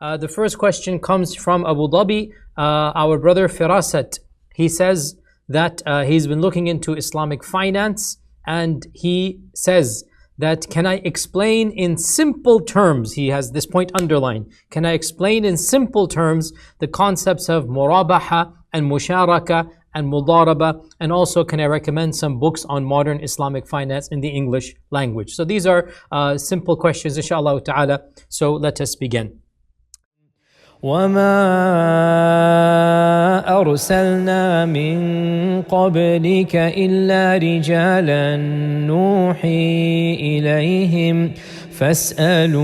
The first question comes from Abu Dhabi, our brother Firasat. He says that he's been looking into Islamic finance, and he says that, can I explain in simple terms, he has this point underlined, can I explain in simple terms the concepts of Muraba and Musharraka and Mudaraba, and also can I recommend some books on modern Islamic finance in the English language? So these are simple questions, inshallah ta'ala. So let us begin. وما أرسلنا من قبلك إلا رجالا نوحي إليهم فاسألوا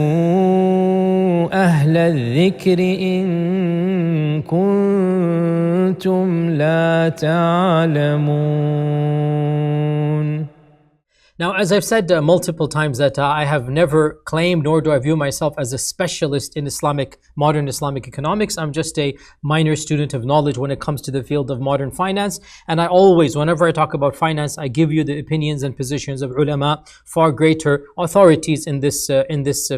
أهل الذكر إن كنتم لا تعلمون. Now, as I've said multiple times, that I have never claimed, nor do I view myself as a specialist in modern Islamic economics. I'm just a minor student of knowledge when it comes to the field of modern finance. And I always, whenever I talk about finance, I give you the opinions and positions of ulama, far greater authorities in this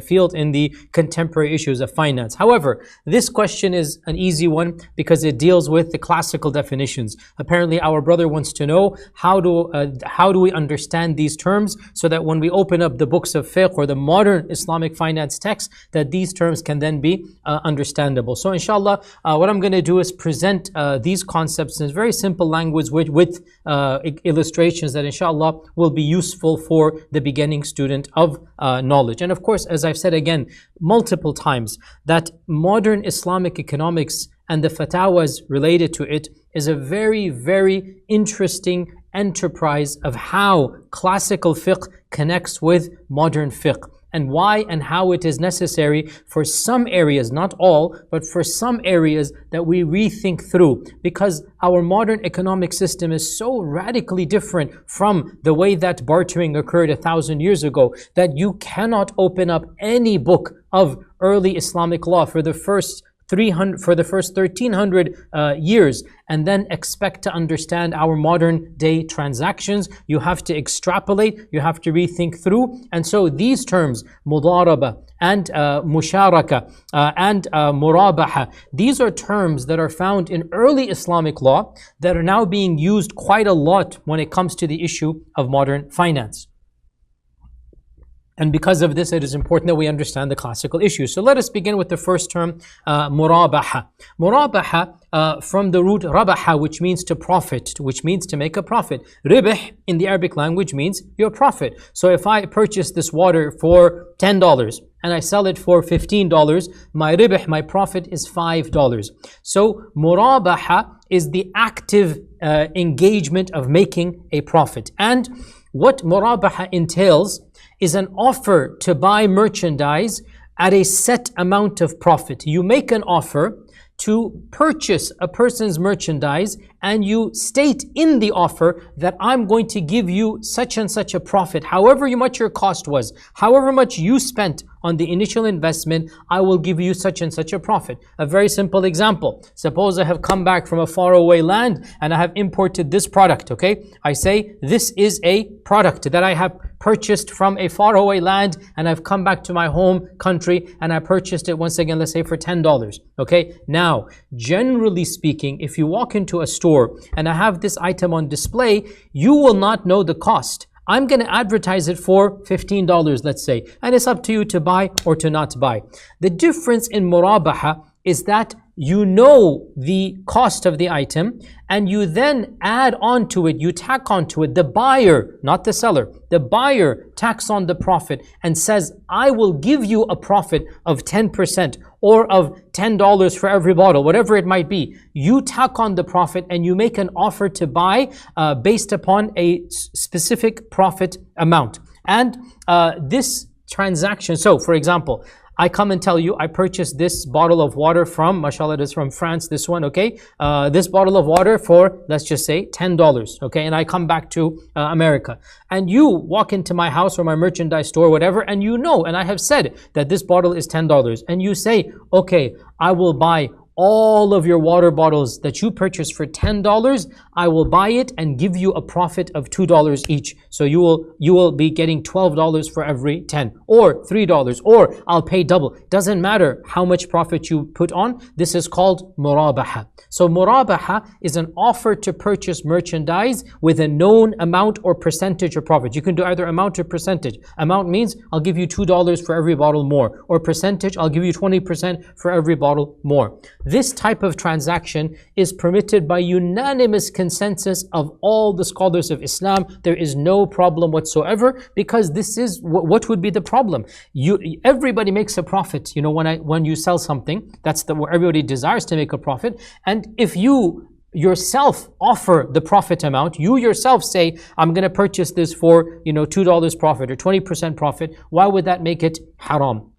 field, in the contemporary issues of finance. However, this question is an easy one because it deals with the classical definitions. Apparently, our brother wants to know how do we understand these terms, so that when we open up the books of fiqh or the modern Islamic finance text, that these terms can then be understandable. So inshallah, what I'm going to do is present these concepts in very simple language with illustrations that inshallah will be useful for the beginning student of knowledge. And of course, as I've said again multiple times, that modern Islamic economics and the fatwas related to it is a very, very interesting enterprise of how classical fiqh connects with modern fiqh, and why and how it is necessary for some areas, not all, but for some areas that we rethink through, because our modern economic system is so radically different from the way that bartering occurred 1,000 years ago, that you cannot open up any book of early Islamic law for the first 1,300 years and then expect to understand our modern day transactions. You have to extrapolate, you have to rethink through. And so these terms, mudaraba and musharraka and murabaha, these are terms that are found in early Islamic law that are now being used quite a lot when it comes to the issue of modern finance. And because of this, it is important that we understand the classical issues. So let us begin with the first term, murabaha. Murabaha, from the root rabaha, which means to profit, which means to make a profit. Ribh in the Arabic language means your profit. So if I purchase this water for $10 and I sell it for $15, my ribh, my profit is $5. So murabaha is the active engagement of making a profit. And what murabaha entails is an offer to buy merchandise at a set amount of profit. You make an offer to purchase a person's merchandise, and you state in the offer that I'm going to give you such and such a profit. However much your cost was, however much you spent on the initial investment, I will give you such and such a profit. A very simple example. Suppose I have come back from a faraway land and I have imported this product, okay? I say this is a product that I have purchased from a faraway land, and I've come back to my home country and I purchased it once again, let's say for $10, okay? Now, generally speaking, if you walk into a store and I have this item on display, you will not know the cost. I'm going to advertise it for $15, let's say, and it's up to you to buy or to not buy. The difference in murabaha is that you know the cost of the item, and you then add on to it, you tack onto it, the buyer, not the seller, the buyer tacks on the profit and says, I will give you a profit of 10% or of $10 for every bottle, whatever it might be. You tack on the profit and you make an offer to buy based upon a specific profit amount. And this transaction, so for example, I come and tell you, I purchased this bottle of water from, mashallah, it is from France, this one, okay? This bottle of water for, let's just say, $10, okay? And I come back to America. And you walk into my house or my merchandise store, whatever, and you know, and I have said that this bottle is $10. And you say, okay, I will buy all of your water bottles that you purchase for $10, I will buy it and give you a profit of $2 each. So you will be getting $12 for every 10, or $3, or I'll pay double. Doesn't matter how much profit you put on. This is called murabaha. So murabaha is an offer to purchase merchandise with a known amount or percentage of profit. You can do either amount or percentage. Amount means I'll give you $2 for every bottle more, or percentage, I'll give you 20% for every bottle more. This type of transaction is permitted by unanimous consensus of all the scholars of Islam. There is no problem whatsoever, because this is what would be the problem. Everybody makes a profit. You know, when you sell something, that's where everybody desires to make a profit. And if you yourself offer the profit amount, you yourself say, I'm going to purchase this for, $2 profit or 20% profit, why would that make it haram?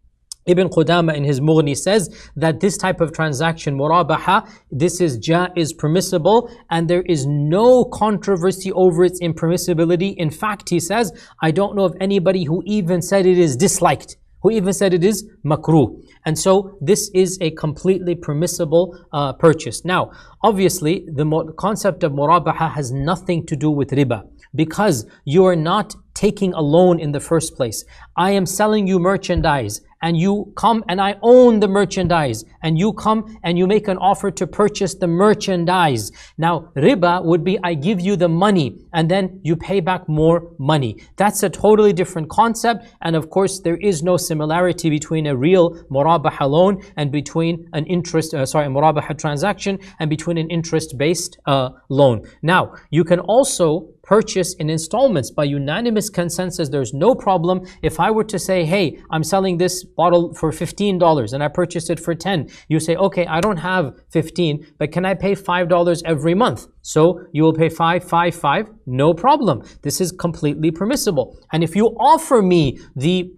Ibn Qudama in his Mughni says that this type of transaction, murabaha, this is jaiz, permissible, and there is no controversy over its impermissibility. In fact, he says, I don't know of anybody who even said it is disliked, who even said it is makruh. And so this is a completely permissible purchase. Now, obviously, the concept of murabaha has nothing to do with riba, because you are not taking a loan in the first place. I am selling you merchandise, and you come and I own the merchandise, and you come and you make an offer to purchase the merchandise. Now, riba would be I give you the money and then you pay back more money. That's a totally different concept, and of course there is no similarity between a real murabaha loan and between an murabaha transaction and between an interest-based loan. Now, you can also purchase in installments by unanimous consensus. There's no problem. If I were to say, hey, I'm selling this bottle for $15 and I purchased it for 10, you say, okay, I don't have 15, but can I pay $5 every month? So you will pay 5, 5, 5, no problem. This is completely permissible. And if you offer me the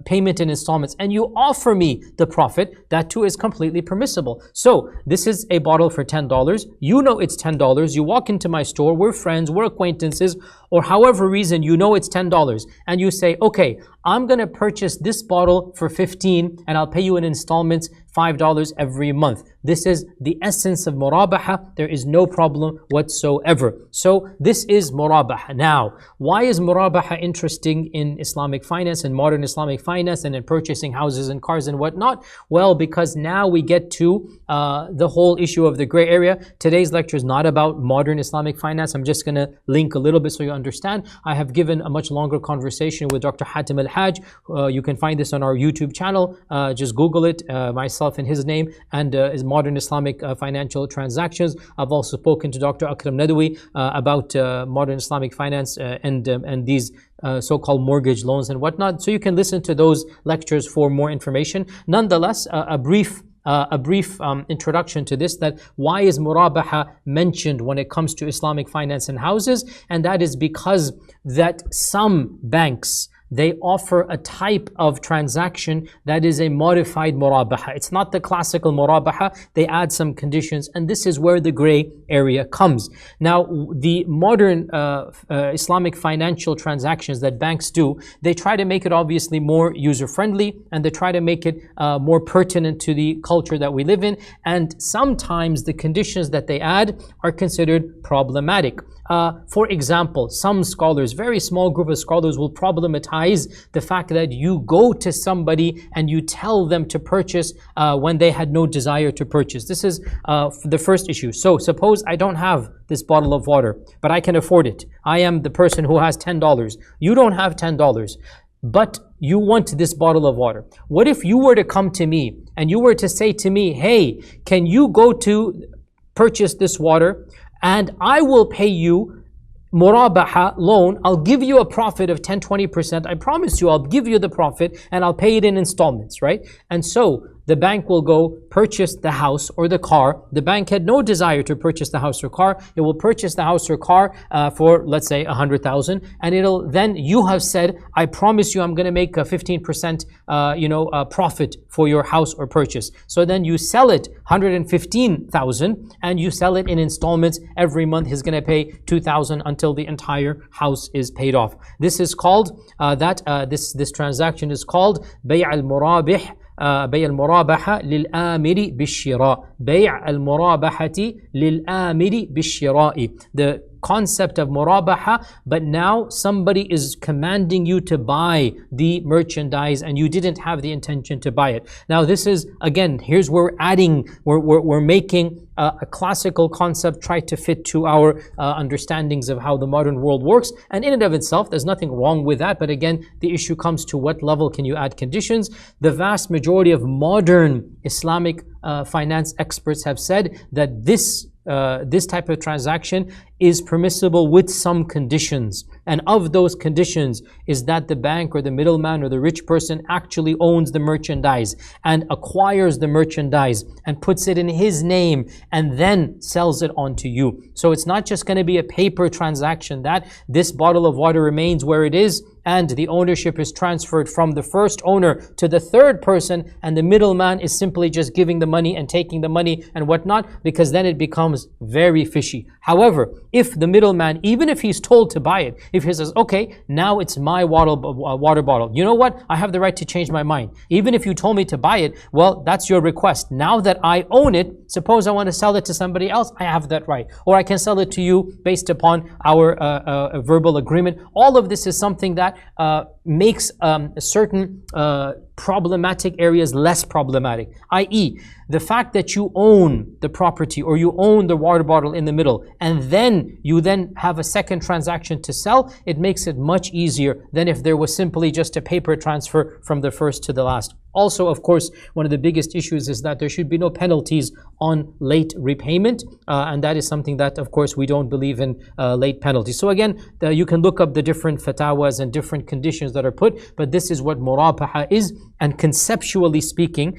payment in installments and you offer me the profit, that too is completely permissible. So this is a bottle for $10. You know it's $10. You walk into my store, we're friends, we're acquaintances, or however reason you know it's $10, and you say, okay, I'm going to purchase this bottle for 15 and I'll pay you in installments $5 every month. This is the essence of murabaha. There is no problem whatsoever. So this is murabaha. Now, why is murabaha interesting in Islamic finance and modern Islamic finance and in purchasing houses and cars and whatnot? Well, because now we get to the whole issue of the gray area. Today's lecture is not about modern Islamic finance. I'm just going to link a little bit so you understand. I have given a much longer conversation with Dr. Hatim Al-Hajj. You can find this on our YouTube channel. Just Google it, myself and his name, and is modern Islamic financial transactions. I've also spoken to Dr. Akram Nadwi about modern Islamic finance and these so-called mortgage loans and whatnot. So you can listen to those lectures for more information. Nonetheless, a brief introduction to this, that why is murabaha mentioned when it comes to Islamic finance and houses? And that is because that some banks, they offer a type of transaction that is a modified murabaha. It's not the classical murabaha. They add some conditions, and this is where the gray area comes. Now, the modern Islamic financial transactions that banks do, they try to make it obviously more user-friendly, and they try to make it more pertinent to the culture that we live in, and sometimes the conditions that they add are considered problematic. For example, some scholars, very small group of scholars, will problematize the fact that you go to somebody and you tell them to purchase when they had no desire to purchase. This is the first issue. So suppose I don't have this bottle of water, but I can afford it. I am the person who has $10. You don't have $10, but you want this bottle of water. What if you were to come to me and you were to say to me, hey, can you go to purchase this water, and I will pay you murabaha loan. I'll give you a profit of 10-20%. I promise you I'll give you the profit and I'll pay it in installments, right? And so the bank will go purchase the house or the car. The bank had no desire to purchase the house or car. It will purchase the house or car for, let's say, 100,000, and it'll then, you have said, I promise you I'm going to make a 15% profit for your house or purchase. So then you sell it 115,000 and you sell it in installments. Every month he's going to pay 2,000 until the entire house is paid off. This is called this transaction is called bay' al-murabih بيع المرابحة للآمر بالشراء. بيع المرابحة للآمر بالشراء. The concept of murabaha, but now somebody is commanding you to buy the merchandise and you didn't have the intention to buy it. Now this is, again, here's where we're making a classical concept try to fit to our understandings of how the modern world works, and in and of itself there's nothing wrong with that, but again the issue comes to what level can you add conditions. The vast majority of modern Islamic finance experts have said that this type of transaction is permissible with some conditions, and of those conditions is that the bank or the middleman or the rich person actually owns the merchandise and acquires the merchandise and puts it in his name and then sells it on to you. So it's not just going to be a paper transaction that this bottle of water remains where it is and the ownership is transferred from the first owner to the third person, and the middleman is simply just giving the money and taking the money and whatnot, because then it becomes very fishy. However, if the middleman, even if he's told to buy it, if he says, okay, now it's my water bottle, you know what, I have the right to change my mind. Even if you told me to buy it, well, that's your request. Now that I own it, suppose I want to sell it to somebody else, I have that right. Or I can sell it to you based upon our verbal agreement. All of this is something that makes certain problematic areas less problematic, i.e. the fact that you own the property or you own the water bottle in the middle and then you have a second transaction to sell, it makes it much easier than if there was simply just a paper transfer from the first to the last. Also, of course, one of the biggest issues is that there should be no penalties on late repayment, and that is something that, of course, we don't believe in late penalties. So again, you can look up the different fatawas and different conditions that are put, but this is what murabaha is, and conceptually speaking,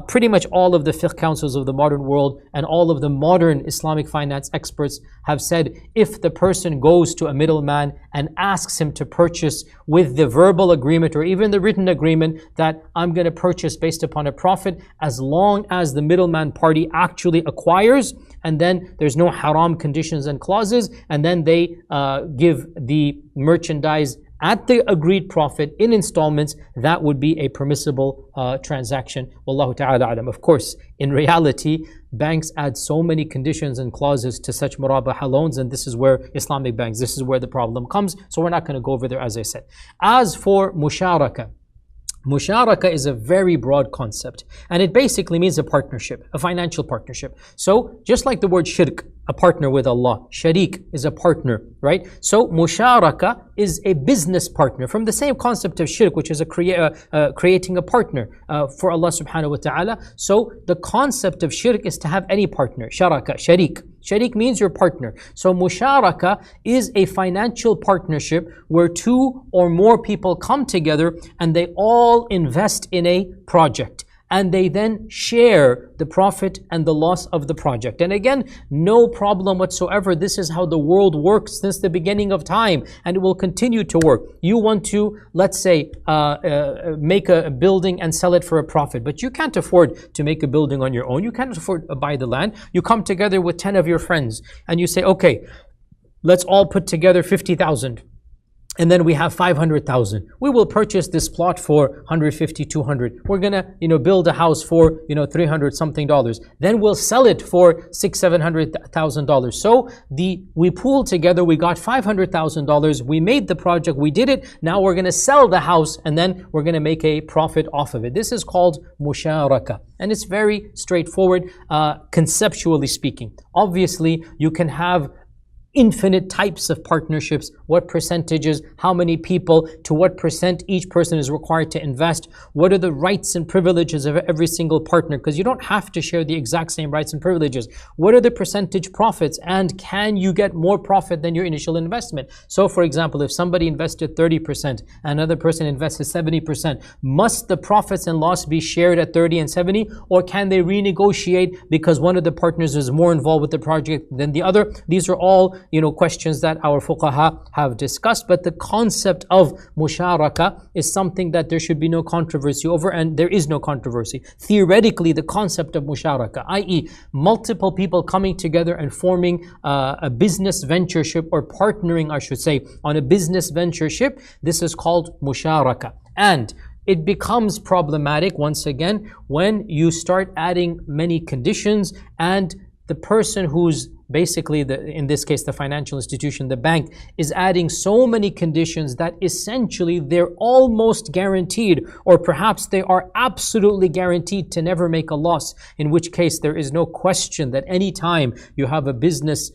pretty much all of the fiqh councils of the modern world and all of the modern Islamic finance experts have said if the person goes to a middleman and asks him to purchase with the verbal agreement or even the written agreement that I'm going to purchase based upon a profit, as long as the middleman party actually acquires and then there's no haram conditions and clauses, and then they give the merchandise at the agreed profit in installments, that would be a permissible transaction. Wallahu ta'ala alam. Of course, in reality, banks add so many conditions and clauses to such murabaha loans, and this is where Islamic banks, this is where the problem comes. So we're not going to go over there, as I said. As for musharraka, Musharraka is a very broad concept, and it basically means a partnership, a financial partnership. So just like the word shirk, a partner with Allah, sharik is a partner, right? So musharraka is a business partner from the same concept of shirk, which is creating a partner for Allah subhanahu wa ta'ala. So the concept of shirk is to have any partner, sharaka, sharik. Sharik means your partner. So musharraka is a financial partnership where two or more people come together and they all invest in a project, and they then share the profit and the loss of the project. And again, no problem whatsoever. This is how the world works since the beginning of time, and it will continue to work. You want to, let's say, make a building and sell it for a profit, but you can't afford to make a building on your own. You can't afford to buy the land. You come together with 10 of your friends and you say, okay, let's all put together 50,000. And then we have 500,000. We will purchase this plot for 150, 200. We're gonna, build a house for, 300 something dollars. Then we'll sell it for $600,000-700,000. So we pooled together. We got $500,000. We made the project. We did it. Now we're gonna sell the house, and then we're gonna make a profit off of it. This is called musharraka, and it's very straightforward, conceptually speaking. Obviously, you can have infinite types of partnerships, what percentages, how many people, to what percent each person is required to invest, what are the rights and privileges of every single partner, because you don't have to share the exact same rights and privileges. What are the percentage profits, and can you get more profit than your initial investment? So for example, if somebody invested 30%, another person invested 70%, must the profits and loss be shared at 30 and 70, or can they renegotiate because one of the partners is more involved with the project than the other? These are all questions that our fuqaha have discussed, but the concept of musharraka is something that there should be no controversy over, and there is no controversy. Theoretically, the concept of musharraka, i.e. multiple people coming together and forming a business ventureship, or partnering, I should say, on a business ventureship, this is called musharraka. And it becomes problematic once again when you start adding many conditions, and the person who's basically, in this case, the financial institution, the bank, is adding so many conditions that essentially they're almost guaranteed, or perhaps they are absolutely guaranteed to never make a loss, in which case there is no question that any time you have a business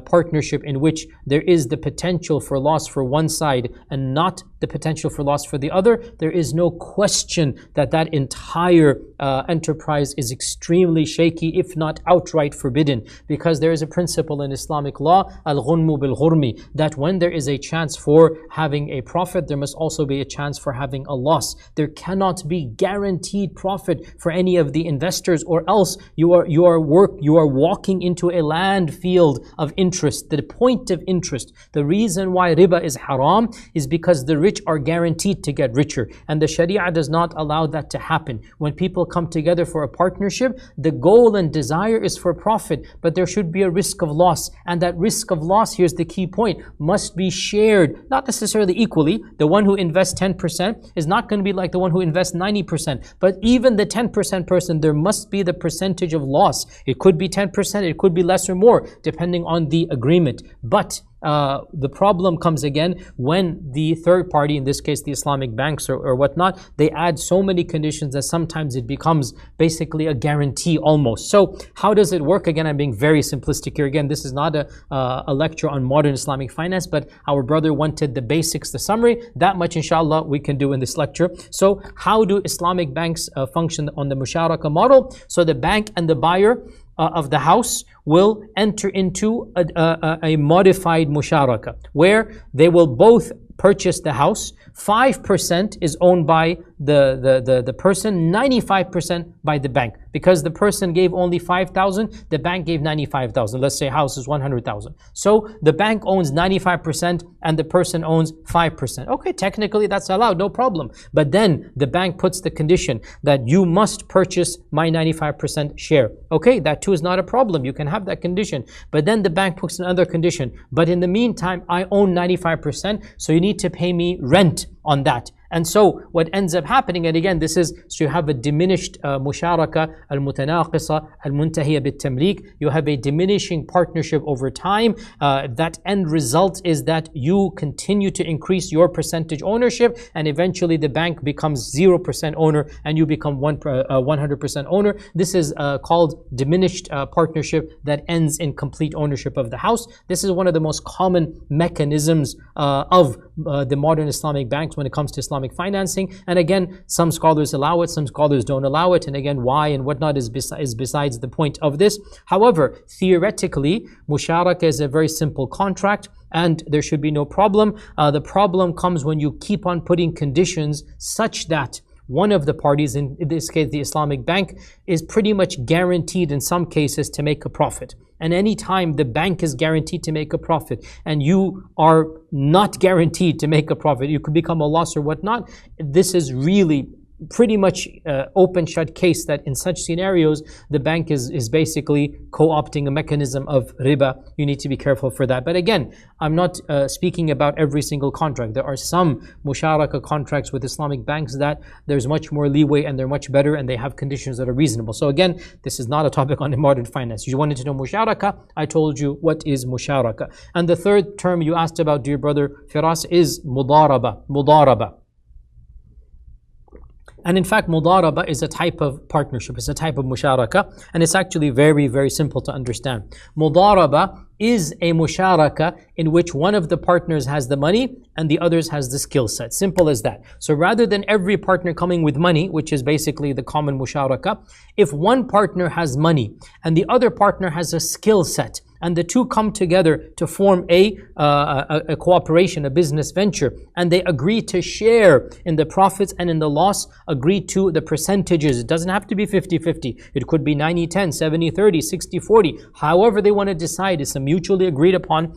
partnership in which there is the potential for loss for one side and not the potential for loss for the other, there is no question that that entire enterprise is extremely shaky, if not outright forbidden, because there is a principle in Islamic law, al-ghunmu bil-ghurmi, that when there is a chance for having a profit, there must also be a chance for having a loss. There cannot be guaranteed profit for any of the investors, or else you are walking into a land field of interest. The point of interest, the reason why riba is haram, is because the rich are guaranteed to get richer, and the Sharia does not allow that to happen. When people come together for a partnership, the goal and desire is for profit, but there should be a risk of loss, and that risk of loss, here's the key point, must be shared, not necessarily equally. The one who invests 10% is not going to be like the one who invests 90%, but even the 10% person, there must be the percentage of loss. It could be 10%, it could be less or more, depending on the agreement. But the problem comes again when the third party, in this case the Islamic banks or whatnot, they add so many conditions that sometimes it becomes basically a guarantee almost. So how does it work? Again, I'm being very simplistic here. Again, this is not a lecture on modern Islamic finance, but our brother wanted the basics, the summary. That much inshallah we can do in this lecture. So how do Islamic banks function on the Musharraka model? So the bank and the buyer of the house will enter into a modified musharraka, where they will both purchase the house. 5% is owned by the person, 95% by the bank, because the person gave only 5,000, the bank gave 95,000. Let's say house is 100,000. So the bank owns 95% and the person owns 5%. Okay, technically that's allowed, no problem. But then the bank puts the condition that you must purchase my 95% share. Okay, that too is not a problem. You can have that condition. But then the bank puts another condition. But in the meantime, I own 95%, so you need to pay me rent on that. And so what ends up happening, and again this is, so you have a diminished musharaka al-mutanaqisa al-muntahiya bit-tamlik, you have a diminishing partnership over time. That end result is that you continue to increase your percentage ownership, and eventually the bank becomes 0% owner and you become 100% owner. This is called diminished partnership that ends in complete ownership of the house. This is one of the most common mechanisms of the modern Islamic banks when it comes to Islamic financing. And again, some scholars allow it, some scholars don't allow it, and again why and whatnot is besides the point of this. However, theoretically, Musharraka is a very simple contract and there should be no problem. The problem comes when you keep on putting conditions such that one of the parties, in this case the Islamic bank, is pretty much guaranteed in some cases to make a profit. And anytime the bank is guaranteed to make a profit and you are not guaranteed to make a profit, you could become a loss or whatnot. This is really pretty much open shut case that in such scenarios the bank is basically co-opting a mechanism of riba. You need to be careful for that. But again, I'm not speaking about every single contract. There are some musharaka contracts with Islamic banks that there's much more leeway and they're much better and they have conditions that are reasonable. So again, this is not a topic on modern finance. You wanted to know musharaka, I told you what is musharaka. And the third term you asked about, dear brother Firas, is mudaraba. And in fact, Mudaraba is a type of partnership, it's a type of musharaka, and it's actually very, very simple to understand. Mudaraba is a musharaka in which one of the partners has the money and the others has the skill set. Simple as that. So rather than every partner coming with money, which is basically the common musharaka, if one partner has money and the other partner has a skill set, and the two come together to form a cooperation, a business venture, and they agree to share in the profits and in the loss, agree to the percentages. It doesn't have to be 50-50. It could be 90-10, 70-30, 60-40. However they want to decide, it's a mutually agreed upon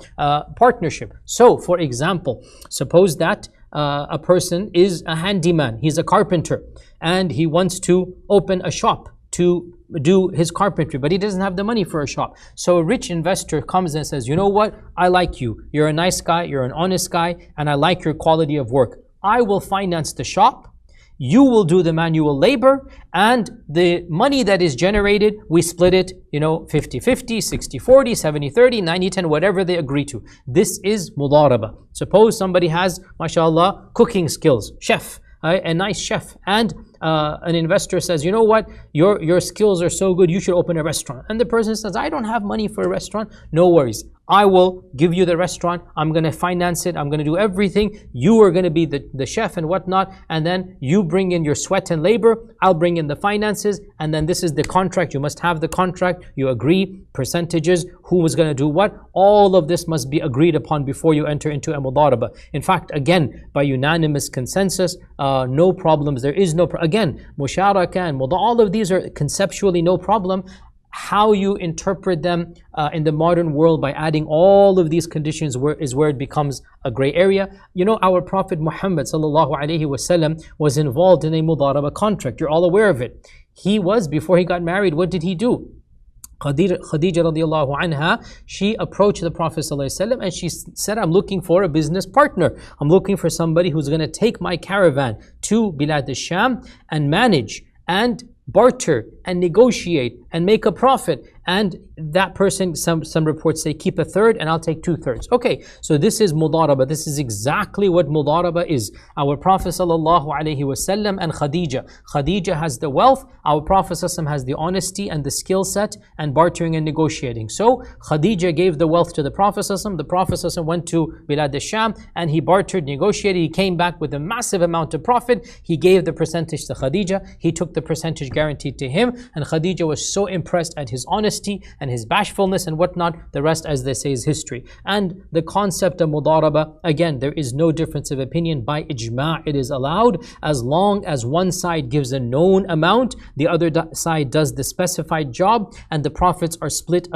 partnership. So, for example, suppose that a person is a handyman, he's a carpenter, and he wants to open a shop to do his carpentry, but he doesn't have the money for a shop. So a rich investor comes and says, you know what, I like you. You're a nice guy, you're an honest guy, and I like your quality of work. I will finance the shop. you will do the manual labor, and the money that is generated, we split it, 50-50, 60-40, 70-30, 90-10, whatever they agree to. This is mudaraba. Suppose somebody has, mashallah, cooking skills, chef, a nice chef, and an investor says, you know what, your skills are so good, you should open a restaurant. And the person says, I don't have money for a restaurant. No worries, I will give you the restaurant, I'm going to finance it, I'm going to do everything, you are going to be the chef and whatnot, and then you bring in your sweat and labor, I'll bring in the finances, and then this is the contract. You must have the contract, you agree percentages, who is going to do what. All of this must be agreed upon before you enter into a mudaraba. In fact, again, by unanimous consensus, no problems. There is no again, Musharraka and all of these are conceptually no problem. How you interpret them in the modern world by adding all of these conditions is where it becomes a gray area. Our Prophet Muhammad sallallahu alaihi wasallam was involved in a mudaraba contract. You're all aware of it. He was, before he got married, what did he do? Khadija radiallahu anha, she approached the Prophet ﷺ and she said, I'm looking for a business partner. I'm looking for somebody who's going to take my caravan to Bilad al-Sham and manage and barter and negotiate and make a profit. And that person, some reports say, keep a third and I'll take 2/3. Okay, so this is mudaraba. This is exactly what mudaraba is. Our Prophet sallallahu alaihi wasallam and Khadija has the wealth. Our Prophet sallallahu has the honesty and the skill set and bartering and negotiating. So Khadija gave the wealth to the Prophet sallallahu. The Prophet sallallahu went to Bilad al-Sham and he bartered, negotiated. He came back with a massive amount of profit. He gave the percentage to Khadija. He took the percentage guaranteed to him, and Khadija was so impressed at his honesty and his bashfulness and whatnot. The rest, as they say, is history. And the concept of mudaraba, again, there is no difference of opinion. By ijma', it is allowed as long as one side gives a known amount, the other side does the specified job, and the profits are split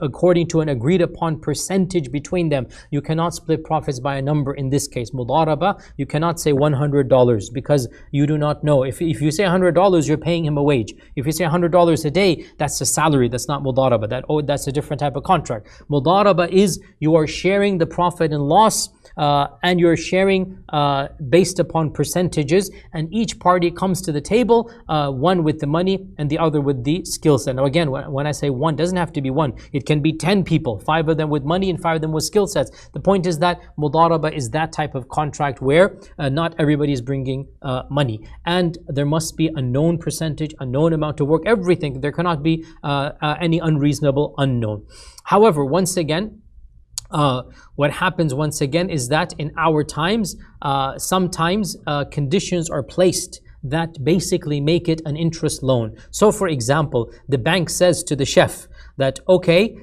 according to an agreed upon percentage between them. You cannot split profits by a number. In this case, mudaraba, you cannot say $100 because you do not know. If you say $100, you're paying him a wage. If you say $100 a day, that's a salary. That's not mudaraba. That's a different type of contract. Mudaraba is you are sharing the profit and loss, and you're sharing based upon percentages, and each party comes to the table, one with the money and the other with the skill set. Now again, when I say one, it doesn't have to be one. It can be 10 people, 5 of them with money and 5 of them with skill sets. The point is that mudaraba is that type of contract where not everybody is bringing money, and there must be a known percentage, a known amount of work, everything. There cannot be any unreasonable unknown. However, once again, what happens once again is that in our times, sometimes conditions are placed that basically make it an interest loan. So for example, the bank says to the chef that, okay,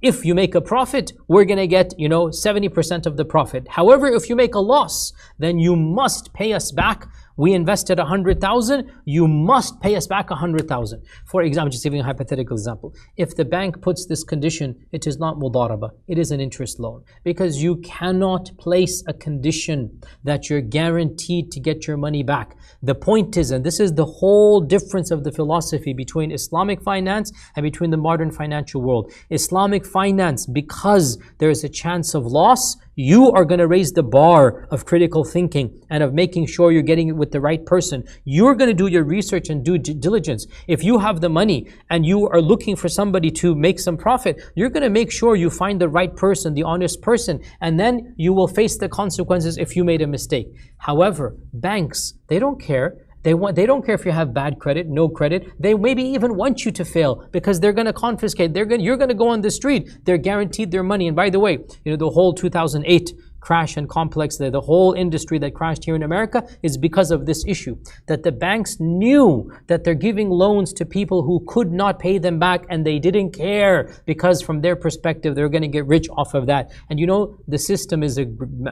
if you make a profit, we're going to get 70% of the profit. However, if you make a loss, then you must pay us back. We invested 100,000, you must pay us back 100,000. For example, just giving a hypothetical example. If the bank puts this condition, it is not mudaraba, it is an interest loan. Because you cannot place a condition that you're guaranteed to get your money back. The point is, and this is the whole difference of the philosophy between Islamic finance and between the modern financial world. Islamic finance, because there is a chance of loss, you are going to raise the bar of critical thinking and of making sure you're getting it with the right person. You're going to do your research and due diligence. If you have the money and you are looking for somebody to make some profit, you're going to make sure you find the right person, the honest person, and then you will face the consequences if you made a mistake. However, banks, they don't care. They don't care if you have bad credit, no credit. They maybe even want you to fail because they're going to confiscate. You're going to go on the street. They're guaranteed their money. And by the way, the whole 2008 crash and complex, the whole industry that crashed here in America is because of this issue. That the banks knew that they're giving loans to people who could not pay them back, and they didn't care because from their perspective, they're going to get rich off of that. And the system is a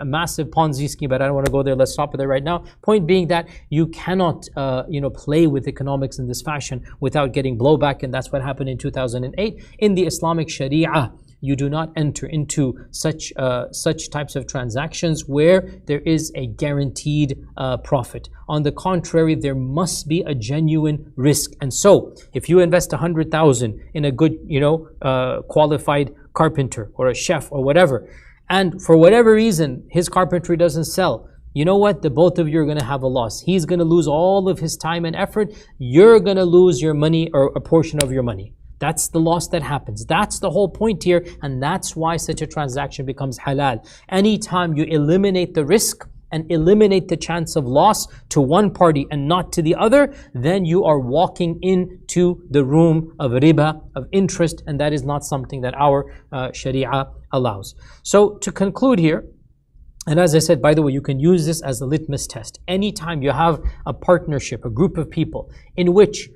massive Ponzi scheme, but I don't want to go there. Let's stop it there right now. Point being that you cannot, play with economics in this fashion without getting blowback, and that's what happened in 2008. In the Islamic Sharia, you do not enter into such types of transactions where there is a guaranteed profit. On the contrary, there must be a genuine risk. And so, if you invest 100,000 in a good, qualified carpenter or a chef or whatever, and for whatever reason his carpentry doesn't sell, you know what, the both of you are going to have a loss. He's going to lose all of his time and effort. You're going to lose your money or a portion of your money. That's the loss that happens. That's the whole point here, and that's why such a transaction becomes halal. Anytime you eliminate the risk and eliminate the chance of loss to one party and not to the other, then you are walking into the room of riba, of interest, and that is not something that our sharia allows. So to conclude here, and as I said, by the way, you can use this as a litmus test. Anytime you have a partnership, a group of people in which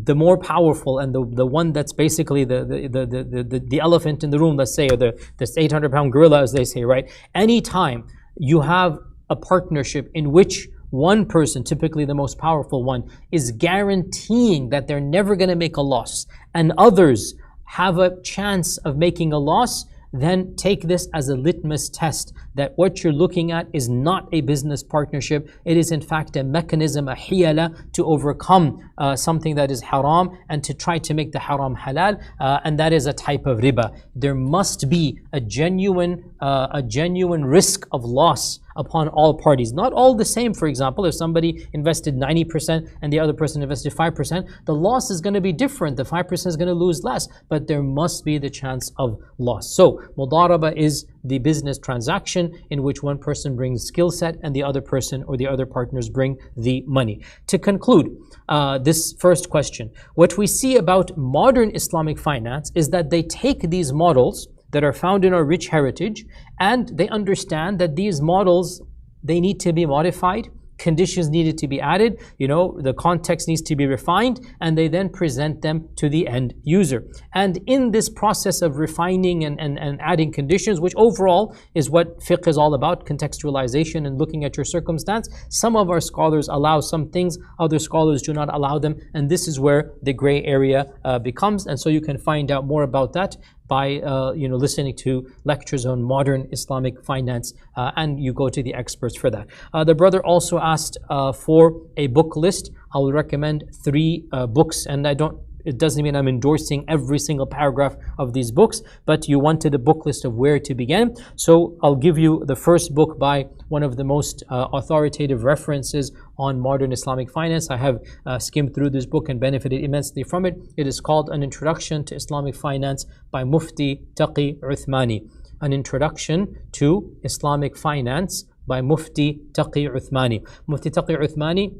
the more powerful and the one that's basically the elephant in the room, let's say, or the 800-pound gorilla, as they say, right? Anytime you have a partnership in which one person, typically the most powerful one, is guaranteeing that they're never going to make a loss, and others have a chance of making a loss, then take this as a litmus test that what you're looking at is not a business partnership. It is in fact a mechanism, a hiyala, to overcome something that is haram and to try to make the haram halal, and that is a type of riba. There must be a genuine risk of loss upon all parties. Not all the same. For example, if somebody invested 90% and the other person invested 5%, the loss is going to be different. The 5% is going to lose less, but there must be the chance of loss. So mudaraba is the business transaction in which one person brings skill set and the other person or the other partners bring the money. To conclude this first question, what we see about modern Islamic finance is that they take these models that are found in our rich heritage, and they understand that these models, they need to be modified, conditions needed to be added, the context needs to be refined, and they then present them to the end user. And in this process of refining and adding conditions, which overall is what fiqh is all about, contextualization and looking at your circumstance, some of our scholars allow some things, other scholars do not allow them, and this is where the gray area becomes. And so you can find out more about that by listening to lectures on modern Islamic finance, and you go to the experts for that. The brother also asked for a book list. I will recommend 3 books, and it doesn't mean I'm endorsing every single paragraph of these books, but you wanted a book list of where to begin. So I'll give you the first book by one of the most authoritative references on modern Islamic finance. I have skimmed through this book and benefited immensely from it. It is called An Introduction to Islamic Finance by Mufti Taqi Uthmani. An Introduction to Islamic Finance by Mufti Taqi Uthmani. Mufti Taqi Uthmani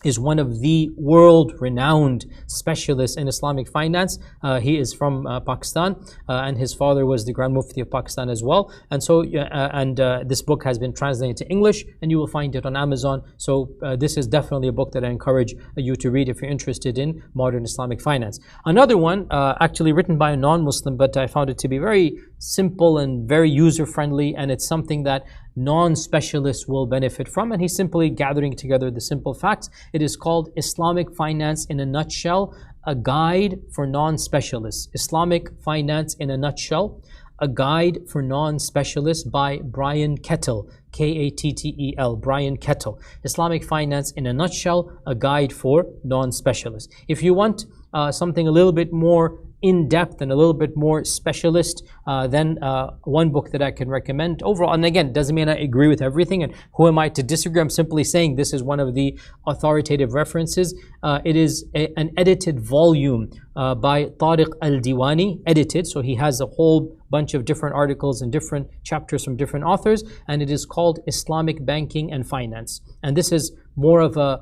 is one of the world-renowned specialists in Islamic finance. He is from Pakistan, and his father was the Grand Mufti of Pakistan as well. And so, this book has been translated to English, and you will find it on Amazon. So this is definitely a book that I encourage you to read if you're interested in modern Islamic finance. Another one, actually written by a non-Muslim, but I found it to be very simple and very user-friendly, and it's something that non-specialists will benefit from, and he's simply gathering together the simple facts. It is called Islamic Finance in a Nutshell, a guide for non-specialists. Islamic Finance in a Nutshell, a guide for non-specialists by Brian Kettle, K-A-T-T-E-L, Brian Kettle. Islamic Finance in a Nutshell, a guide for non-specialists. If you want something a little bit more in-depth and a little bit more specialist, then one book that I can recommend overall, and again, doesn't mean I agree with everything, and who am I to disagree? I'm simply saying this is one of the authoritative references. It is an edited volume by Tariq al-Diwani, edited, so he has a whole bunch of different articles and different chapters from different authors, and it is called Islamic Banking and Finance. And this is more of a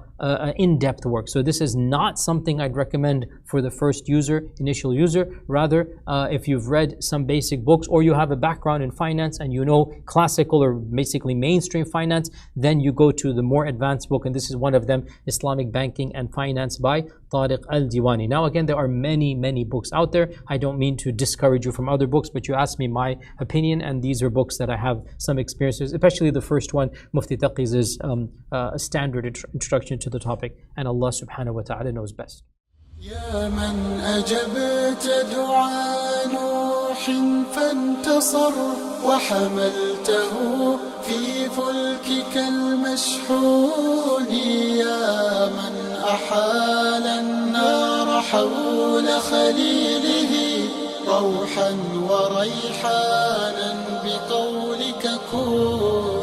in-depth work. So this is not something I'd recommend for the first user, initial user. Rather, if you've read some basic books or you have a background in finance and you know classical or basically mainstream finance, then you go to the more advanced book, and this is one of them, Islamic Banking and Finance by Tariq al-Diwani. Now again, there are many books out there. I don't mean to discourage you from other books, but you asked me my opinion, and these are books that I have some experiences, especially the first one, Mufti Taqi's, is a standard introduction to the topic, and Allah subhanahu wa ta'ala knows best. يا من أجبت دعاء نوح فانتصر وحملته في فلكك المشحون يا من أحال النار حول خليله روحا وريحانا بقولك كن